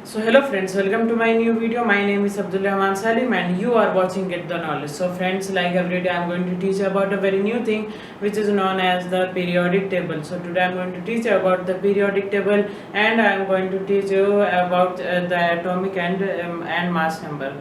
So hello friends, welcome to my new video. My name is Abdul Rahman Salim and you are watching Get the Knowledge. So friends, like every day I am going to teach you about a very new thing which is known as the periodic table. So today I am going to teach you about the periodic table and I am going to teach you about the atomic and mass number.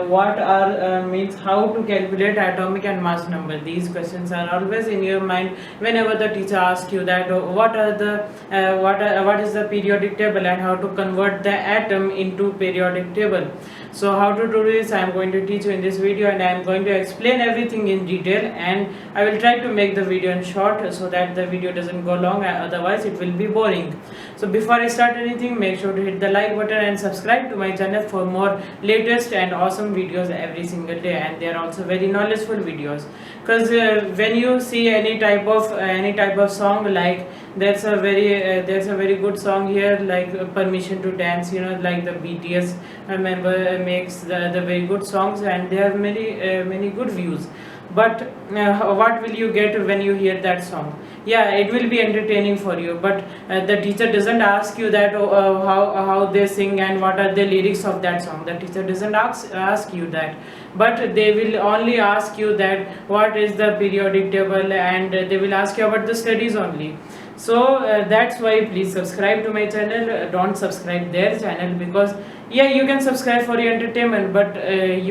What are means how to calculate atomic and mass number. These questions are always in your mind whenever the teacher asks you that what is the periodic table and how to convert the atom into periodic table. So how to do this I am going to teach you in this video, and I am going to explain everything in detail, and I will try to make the video in short so that the video doesn't go long, otherwise it will be boring. So before I start anything, make sure to hit the like button and subscribe to my channel for more latest and awesome videos every single day, and they are also very knowledgeable videos. Because when you see any type of song, like there's a very good song here, like Permission to Dance, like the BTS member makes the very good songs, and they have many good views. But what will you get when you hear that song? Yeah, it will be entertaining for you, but the teacher doesn't ask you that how they sing and what are the lyrics of that song. The teacher doesn't ask you that, but they will only ask you that what is the periodic table, and they will ask you about the studies only. So that's why please subscribe to my channel. Don't subscribe their channel, because yeah, you can subscribe for your entertainment, but when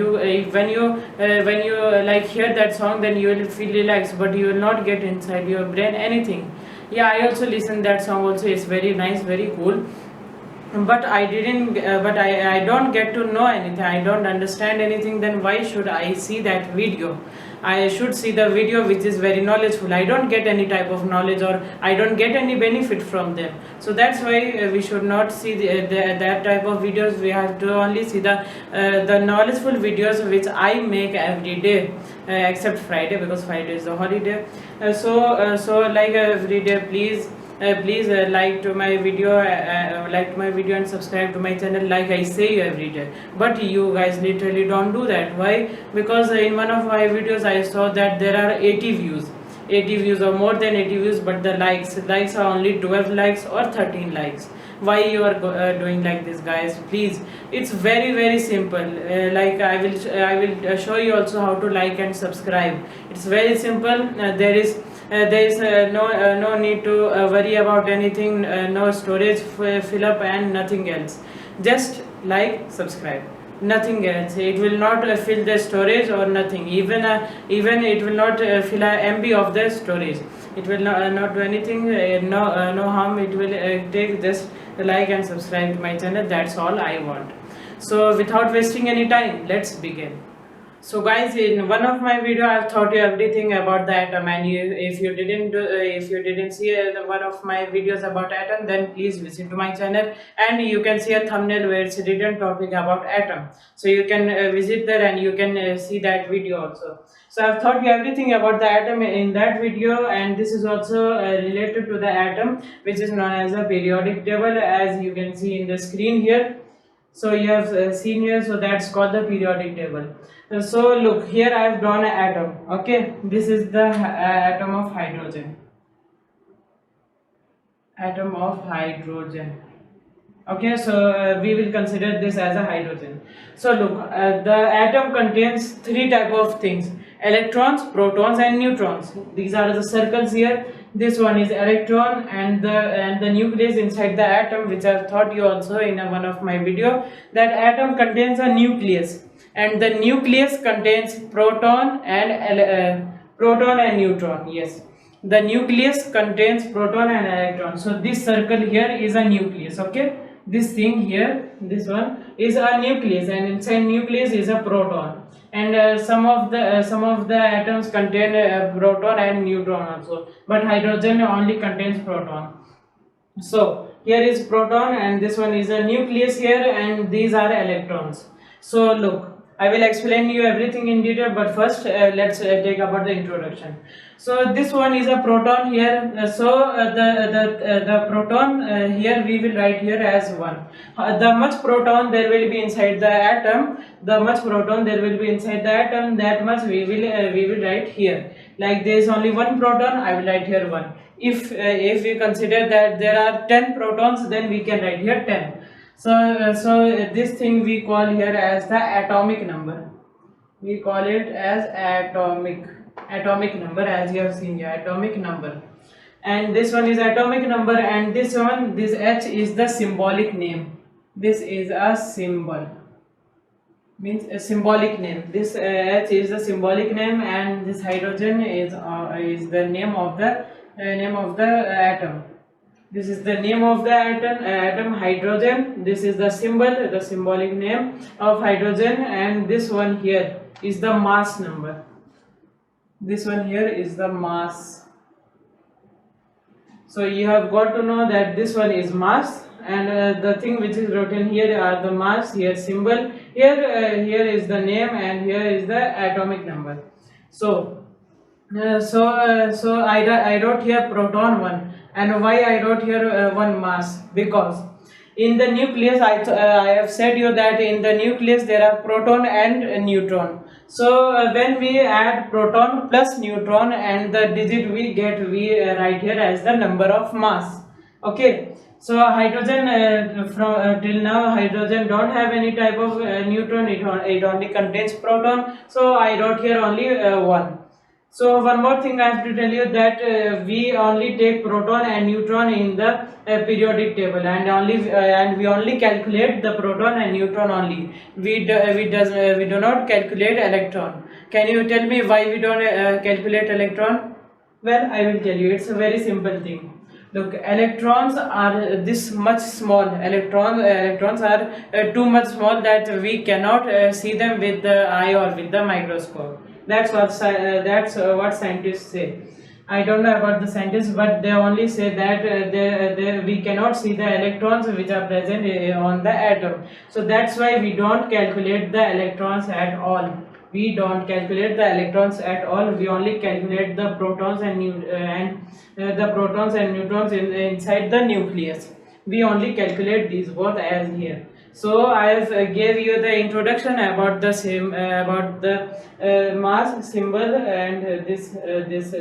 you like hear that song, then you will feel relaxed, but you will not get inside your brain anything. Yeah, I also listen that song also. It's very nice, very cool, but I didn't but I don't get to know anything. I don't understand anything. Then why should I see that video? I should see the video which is very knowledgeable. I don't get any type of knowledge, or I don't get any benefit from them. So that's why we should not see that type of videos. We have to only see the knowledgeable videos which I make every day, except Friday, because Friday is the holiday. So like every day, please like to my video and subscribe to my channel, like I say every day. But you guys literally don't do that. Why? Because in one of my videos I saw that there are 80 views or more than 80 views, but the likes are only 12 likes or 13 likes. Why you are doing like this, guys? Please, it's very simple. Like I will show you also how to like and subscribe. It's very simple. There is no need to worry about anything, no storage fill up and nothing else. Just like, subscribe, nothing else. It will not fill the storage or nothing. Even it will not fill a MB of the storage. It will not do anything, no harm. It will take just like and subscribe to my channel. That's all I want. So without wasting any time, let's begin. So guys, in one of my video I've taught you everything about the atom, and if you didn't see one of my videos about atom, then please visit to my channel, and you can see a thumbnail where it's written topic about atom. So you can visit there and you can see that video also. So I've taught you everything about the atom in that video, and this is also related to the atom, which is known as a periodic table, as you can see in the screen here. So you have seen here, so that's called the periodic table. So look here, I have drawn an atom. Okay, this is the atom of hydrogen. Atom of hydrogen. Okay, so we will consider this as a hydrogen. So look, the atom contains three type of things: electrons, protons and neutrons. These are the circles here. This one is electron, and the nucleus inside the atom, which I've taught you also in one of my video, that atom contains a nucleus, and the nucleus contains proton and neutron. Yes, the nucleus contains proton and electron. So this circle here is a nucleus. Okay, this thing here, this one is a nucleus, and inside nucleus is a proton, and some of the atoms contain proton and neutron also, but hydrogen only contains proton. So here is proton, and this one is a nucleus here, and these are electrons. So look, I will explain you everything in detail, but first let's take about the introduction. So this one is a proton here. The proton here we will write here as 1. The much proton there will be inside the atom, that much we will write here. Like there is only one proton, I will write here 1. If we consider that there are 10 protons, then we can write here 10. This thing we call here as the atomic number. We call it as atomic number, as you have seen here, atomic number. And this one is atomic number, and this one, this H is the symbolic name. This is a symbol, means a symbolic name. This H is the symbolic name, and this hydrogen is the name of the atom. This is the name of the atom hydrogen. This is the symbol, the symbolic name of hydrogen, and this one here is the mass number. This one here is the mass. So you have got to know that this one is mass, and the thing which is written here are the mass, here symbol, here is the name, and here is the atomic number. So I wrote here proton 1, and why I wrote here 1 mass? Because in the nucleus, I have said you that in the nucleus there are proton and neutron. So when we add proton plus neutron, and the digit we get, we write here as the number of mass. Okay. So hydrogen, from till now hydrogen don't have any type of neutron. It only contains proton. So I wrote here only 1. So one more thing I have to tell you, that we only take proton and neutron in the periodic table, and we only calculate the proton and neutron only. We do not calculate electron. Can you tell me why we don't calculate electron? Well, I will tell you. It's a very simple thing. Look, electrons are this much small. Electrons are too much small that we cannot see them with the eye or with the microscope. That's what scientists say. I don't know about the scientists, but they only say that we cannot see the electrons which are present on the atom. So that's why we don't calculate the electrons at all. We don't calculate the electrons at all. We only calculate the protons and the protons and neutrons inside the nucleus. We only calculate these both as here. So I have gave you the introduction about the same about the mass symbol and this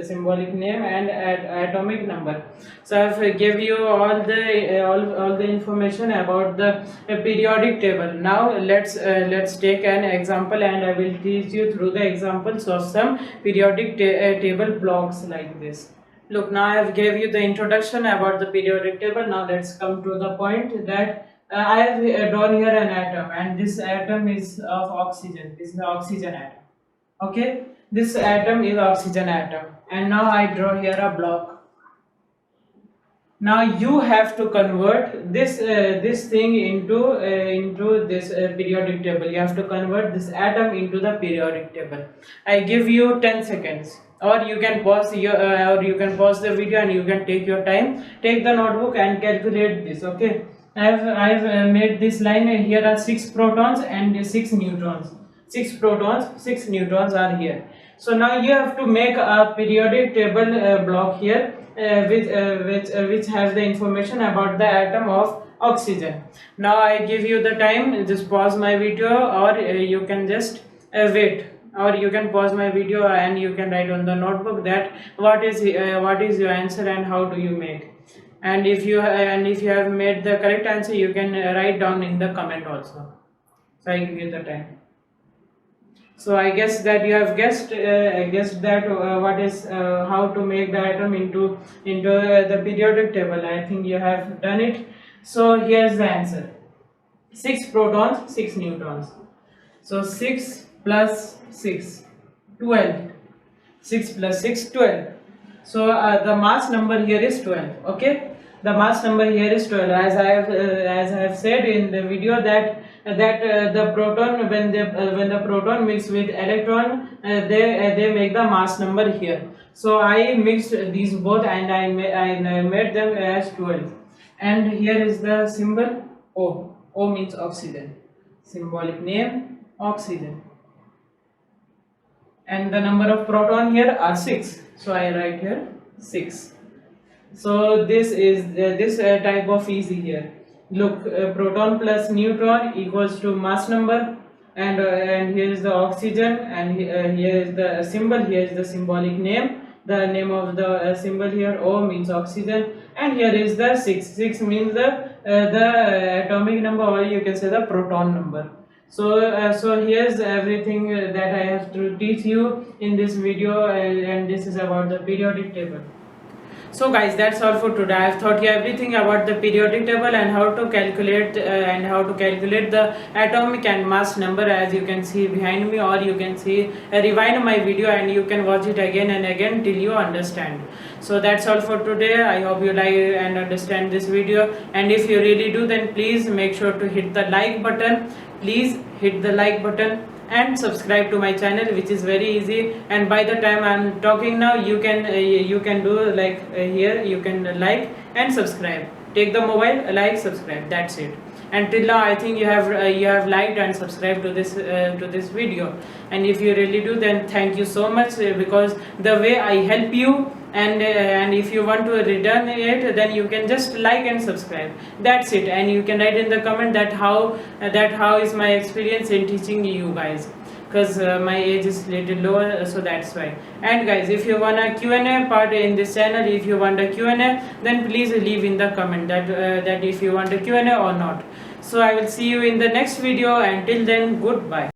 symbolic name and atomic number. So I have gave you all the information about the periodic table. Now let's take an example, and I will teach you through the examples of some periodic table blocks like this. Look, now I have gave you the introduction about the periodic table. Now let's come to the point that I have drawn here an atom, and this atom is of oxygen. This is the oxygen atom. Okay, this atom is oxygen atom, and now I draw here a block. Now you have to convert this thing into this periodic table. You have to convert this atom into the periodic table. I give you 10 seconds, or you can pause the video and you can take your time. Take the notebook and calculate this. Okay. I've made this line. Here are 6 protons and 6 neutrons. 6 protons, 6 neutrons are here. So now you have to make a periodic table block here, which has the information about the atom of oxygen. Now I give you the time. Just pause my video, or you can just wait. Or you can pause my video and you can write on the notebook that what is your answer and how do you make. And if you have made the correct answer, you can write down in the comment also. So I give you the time. So I guess that you have guessed that how to make the atom into the periodic table. I think you have done it. So here's the answer: 6 protons, 6 neutrons. So 6 plus 6, 12. 6 plus 6, 12. So the mass number here is 12. Okay. The mass number here is 12, as I have said in the video that the proton, when the proton mix with electron, they make the mass number here. So I mixed these both, and I made them as 12. And here is the symbol O. O means oxygen. Symbolic name oxygen. And the number of proton here are 6. So I write here 6. So this is this type of easy here. Look, proton plus neutron equals to mass number, and here is the oxygen, and here is the symbol. Here is the symbolic name. The name of the symbol here, O, means oxygen, and here is the 6. 6 means the the atomic number, or you can say the proton number. So here's everything that I have to teach you in this video, and this is about the periodic table. So guys, that's all for today. I've taught you everything about the periodic table and how to calculate the atomic and mass number, as you can see behind me, or you can see rewind my video and you can watch it again and again till you understand. So that's all for today. I hope you like and understand this video, and if you really do, then please make sure to hit the like button. Please hit the like button and subscribe to my channel, which is very easy. And by the time I'm talking now, you can do like here, you can like and subscribe. Take the mobile, like, subscribe, that's it. And till now I think you have liked and subscribed to this video, and if you really do, then thank you so much, because the way I help you, and if you want to return it, then you can just like and subscribe, that's it. And you can write in the comment that how is my experience in teaching you guys, because my age is little lower, so that's why. And guys, if you want a Q&A part in this channel, if you want a Q&A, then please leave in the comment that if you want a Q&A or not. So I will see you in the next video. Until then, goodbye.